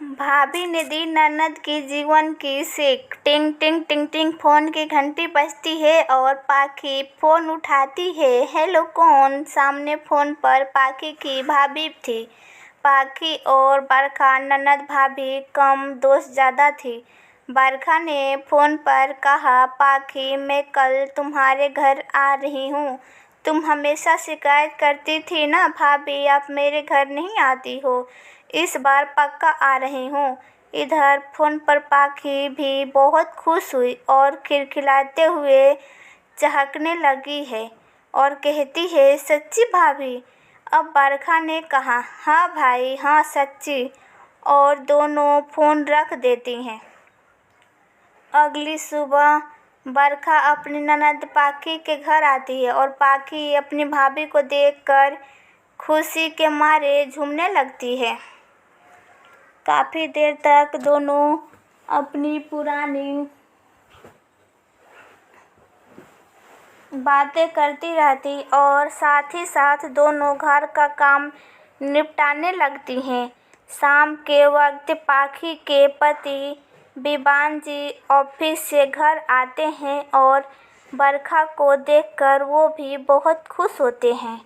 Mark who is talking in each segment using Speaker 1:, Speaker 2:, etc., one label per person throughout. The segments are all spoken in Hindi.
Speaker 1: भाभी ने दी ननद की जीवन की सीख। टिंग टिंग टिंग टिंग फोन की घंटी बजती है और पाखी फोन उठाती है। हेलो कौन? सामने फोन पर पाखी की भाभी थी। पाखी और बरखा ननद भाभी कम दोस्त ज़्यादा थी। बरखा ने फोन पर कहा, पाखी मैं कल तुम्हारे घर आ रही हूँ। तुम हमेशा शिकायत करती थी ना भाभी, आप मेरे घर नहीं आती हो। इस बार पक्का आ रही हूँ। इधर फोन पर पाखी भी बहुत खुश हुई और खिलखिलाते हुए चहकने लगी है और कहती है, सच्ची भाभी? अब बरखा ने कहा, हाँ भाई हाँ सच्ची। और दोनों फोन रख देती हैं। अगली सुबह बरखा अपनी ननद पाखी के घर आती है और पाखी अपनी भाभी को देखकर खुशी के मारे झूमने लगती है। काफ़ी देर तक दोनों अपनी पुरानी बातें करती रहती और साथ ही साथ दोनों घर का काम निपटाने लगती हैं। शाम के वक्त पाखी के पति विबान जी ऑफिस से घर आते हैं और बरखा को देखकर वो भी बहुत खुश होते हैं।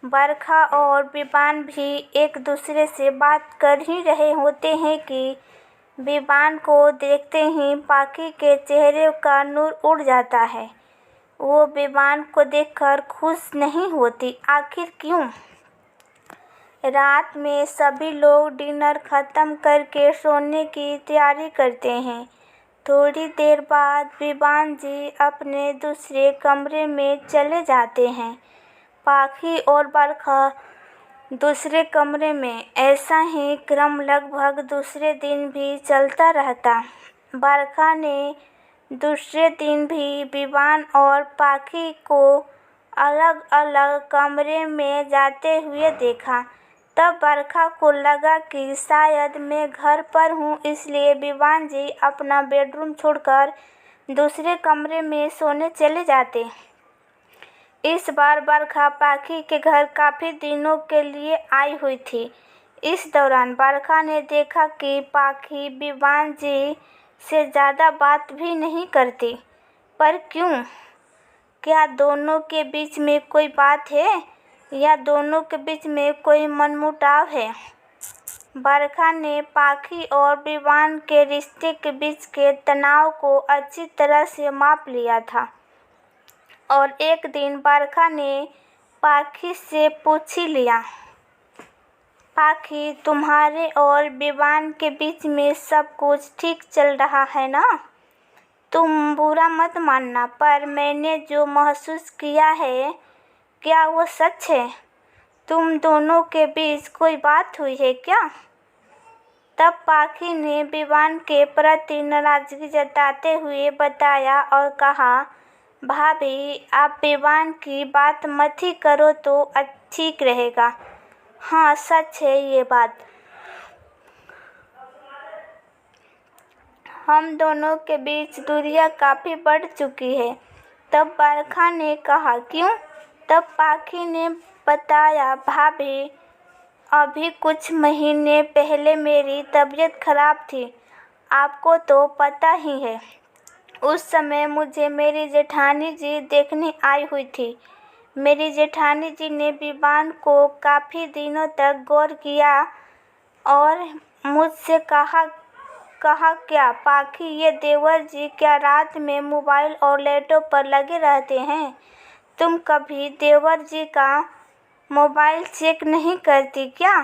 Speaker 1: बरखा और विबान भी एक दूसरे से बात कर ही रहे होते हैं कि विबान को देखते ही पाखी के चेहरे का नूर उड़ जाता है। वो विबान को देखकर खुश नहीं होती, आखिर क्यों? रात में सभी लोग डिनर खत्म करके सोने की तैयारी करते हैं। थोड़ी देर बाद विबान जी अपने दूसरे कमरे में चले जाते हैं। पाखी और बरखा दूसरे कमरे में। ऐसा ही क्रम लगभग दूसरे दिन भी चलता रहता। बरखा ने दूसरे दिन भी विबान और पाखी को अलग अलग कमरे में जाते हुए देखा। तब बरखा को लगा कि शायद मैं घर पर हूँ, इसलिए विबान जी अपना बेडरूम छोड़कर दूसरे कमरे में सोने चले जाते। इस बार बरखा पाखी के घर काफ़ी दिनों के लिए आई हुई थी। इस दौरान बरखा ने देखा कि पाखी विबान जी से ज़्यादा बात भी नहीं करती। पर क्यों? क्या दोनों के बीच में कोई बात है या दोनों के बीच में कोई मनमुटाव है? बरखा ने पाखी और विबान के रिश्ते के बीच के तनाव को अच्छी तरह से माप लिया था और एक दिन बरखा ने पाखी से पूछ ही लिया, पाखी तुम्हारे और विबान के बीच में सब कुछ ठीक चल रहा है ना? तुम बुरा मत मानना, पर मैंने जो महसूस किया है क्या वो सच है? तुम दोनों के बीच कोई बात हुई है क्या? तब पाखी ने विबान के प्रति नाराजगी जताते हुए बताया और कहा, भाभी आप विबान की बात मत ही करो तो ठीक रहेगा। हाँ सच है ये बात। हम दोनों के बीच दूरियां काफ़ी बढ़ चुकी है। तब बरखा ने कहा, क्यों? तब पाखी ने बताया, भाभी अभी कुछ महीने पहले मेरी तबीयत खराब थी, आपको तो पता ही है। उस समय मुझे मेरी जेठानी जी देखने आई हुई थी। मेरी जेठानी जी ने विबान को काफ़ी दिनों तक गौर किया और मुझसे कहा क्या पाखी ये देवर जी क्या रात में मोबाइल और लैपटॉप पर लगे रहते हैं? तुम कभी देवर जी का मोबाइल चेक नहीं करती क्या?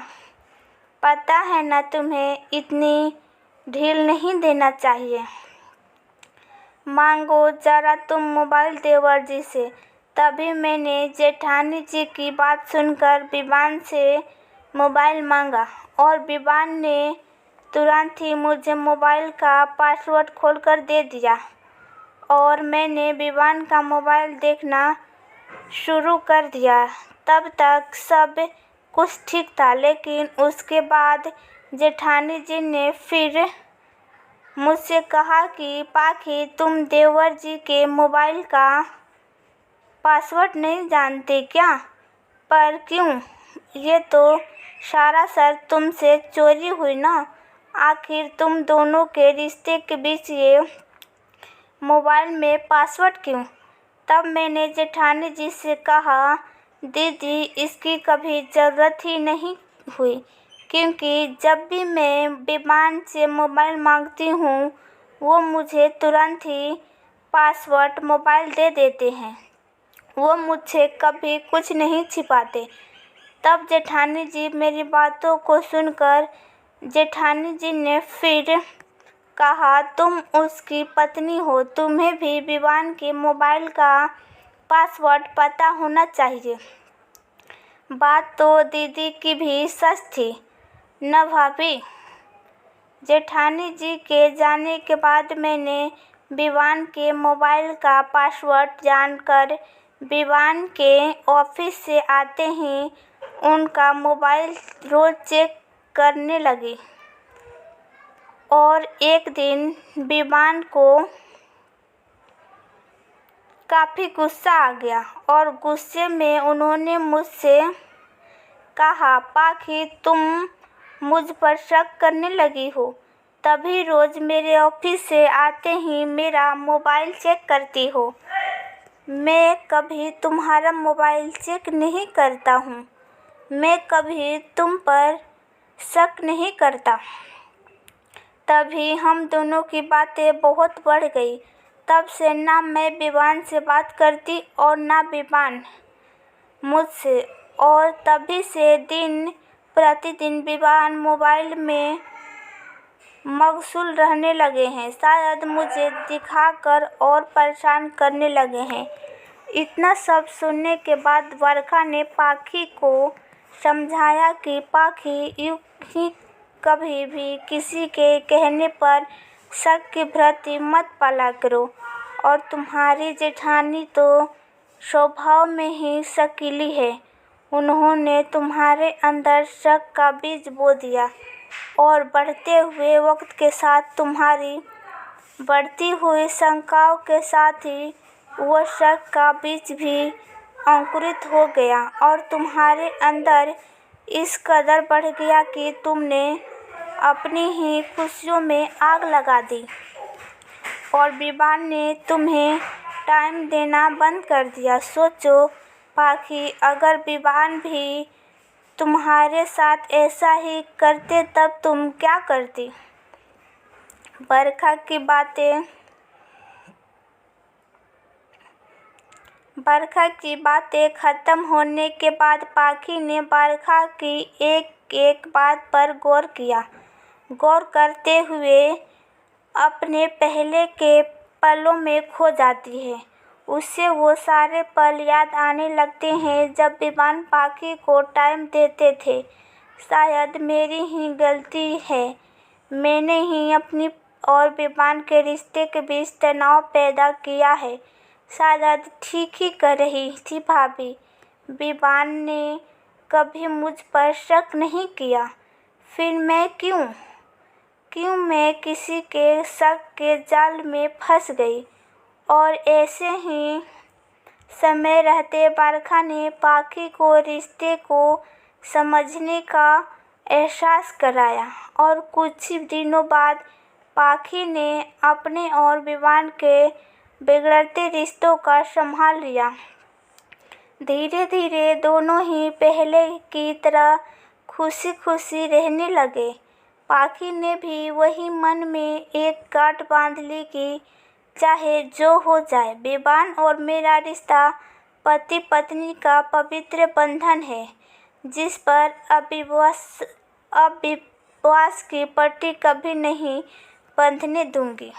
Speaker 1: पता है ना तुम्हें इतनी ढील नहीं देना चाहिए। मांगो जरा तुम मोबाइल देवर जी से। तभी मैंने जेठानी जी की बात सुनकर विबान से मोबाइल मांगा और विबान ने तुरंत ही मुझे मोबाइल का पासवर्ड खोलकर दे दिया और मैंने विबान का मोबाइल देखना शुरू कर दिया। तब तक सब कुछ ठीक था, लेकिन उसके बाद जेठानी जी ने फिर मुझसे कहा कि पाखी तुम देवर जी के मोबाइल का पासवर्ड नहीं जानते क्या? पर क्यों? ये तो सरासर तुमसे चोरी हुई ना। आखिर तुम दोनों के रिश्ते के बीच ये मोबाइल में पासवर्ड क्यों? तब मैंने जेठानी जी से कहा, दीदी इसकी कभी ज़रूरत ही नहीं हुई, क्योंकि जब भी मैं विवान से मोबाइल मांगती हूँ वो मुझे तुरंत ही पासवर्ड मोबाइल दे देते हैं। वो मुझसे कभी कुछ नहीं छिपाते। तब जेठानी जी मेरी बातों को सुनकर जेठानी जी ने फिर कहा, तुम उसकी पत्नी हो, तुम्हें भी विवान के मोबाइल का पासवर्ड पता होना चाहिए। बात तो दीदी की भी सच थी न भाभी? जेठानी जी के जाने के बाद मैंने विवान के मोबाइल का पासवर्ड जानकर विवान के ऑफिस से आते ही उनका मोबाइल रोज चेक करने लगी। और एक दिन विवान को काफ़ी गुस्सा आ गया और गुस्से में उन्होंने मुझसे कहा, पाखी तुम मुझ पर शक करने लगी हो, तभी रोज़ मेरे ऑफिस से आते ही मेरा मोबाइल चेक करती हो। मैं कभी तुम्हारा मोबाइल चेक नहीं करता हूँ, मैं कभी तुम पर शक नहीं करता। तभी हम दोनों की बातें बहुत बढ़ गई। तब से ना मैं विवान से बात करती और ना विवान मुझसे, और तभी से दिन प्रतिदिन विवान मोबाइल में मशगूल रहने लगे हैं। शायद मुझे दिखाकर और परेशान करने लगे हैं। इतना सब सुनने के बाद बरखा ने पाखी को समझाया कि पाखी यूं ही कभी भी किसी के कहने पर शक की वृत्ति मत पाला करो, और तुम्हारी जेठानी तो स्वभाव में ही शकीली है। उन्होंने तुम्हारे अंदर शक का बीज बो दिया और बढ़ते हुए वक्त के साथ तुम्हारी बढ़ती हुई शंकाओं के साथ ही वह शक का बीज भी अंकुरित हो गया और तुम्हारे अंदर इस कदर बढ़ गया कि तुमने अपनी ही खुशियों में आग लगा दी और विवान ने तुम्हें टाइम देना बंद कर दिया। सोचो पाखी, अगर विवान भी तुम्हारे साथ ऐसा ही करते तब तुम क्या करती? बरखा की बातें खत्म होने के बाद पाखी ने बरखा की एक एक बात पर गौर किया। गौर करते हुए अपने पहले के पलों में खो जाती है। उसे वो सारे पल याद आने लगते हैं जब विवान पाखी को टाइम देते थे। शायद मेरी ही गलती है, मैंने ही अपनी और विवान के रिश्ते के बीच तनाव पैदा किया है। शायद ठीक ही कर रही थी भाभी। विवान ने कभी मुझ पर शक नहीं किया, फिर मैं क्यों मैं किसी के शक के जाल में फंस गई। और ऐसे ही समय रहते बरखा ने पाखी को रिश्ते को समझने का एहसास कराया और कुछ ही दिनों बाद पाखी ने अपने और विवान के बिगड़ते रिश्तों का संभाल लिया। धीरे धीरे दोनों ही पहले की तरह खुशी खुशी रहने लगे। पाखी ने भी वही मन में एक गांठ बांध ली कि चाहे जो हो जाए, विवान और मेरा रिश्ता पति पत्नी का पवित्र बंधन है, जिस पर अविश्वास की पट्टी कभी नहीं बंधने दूंगी।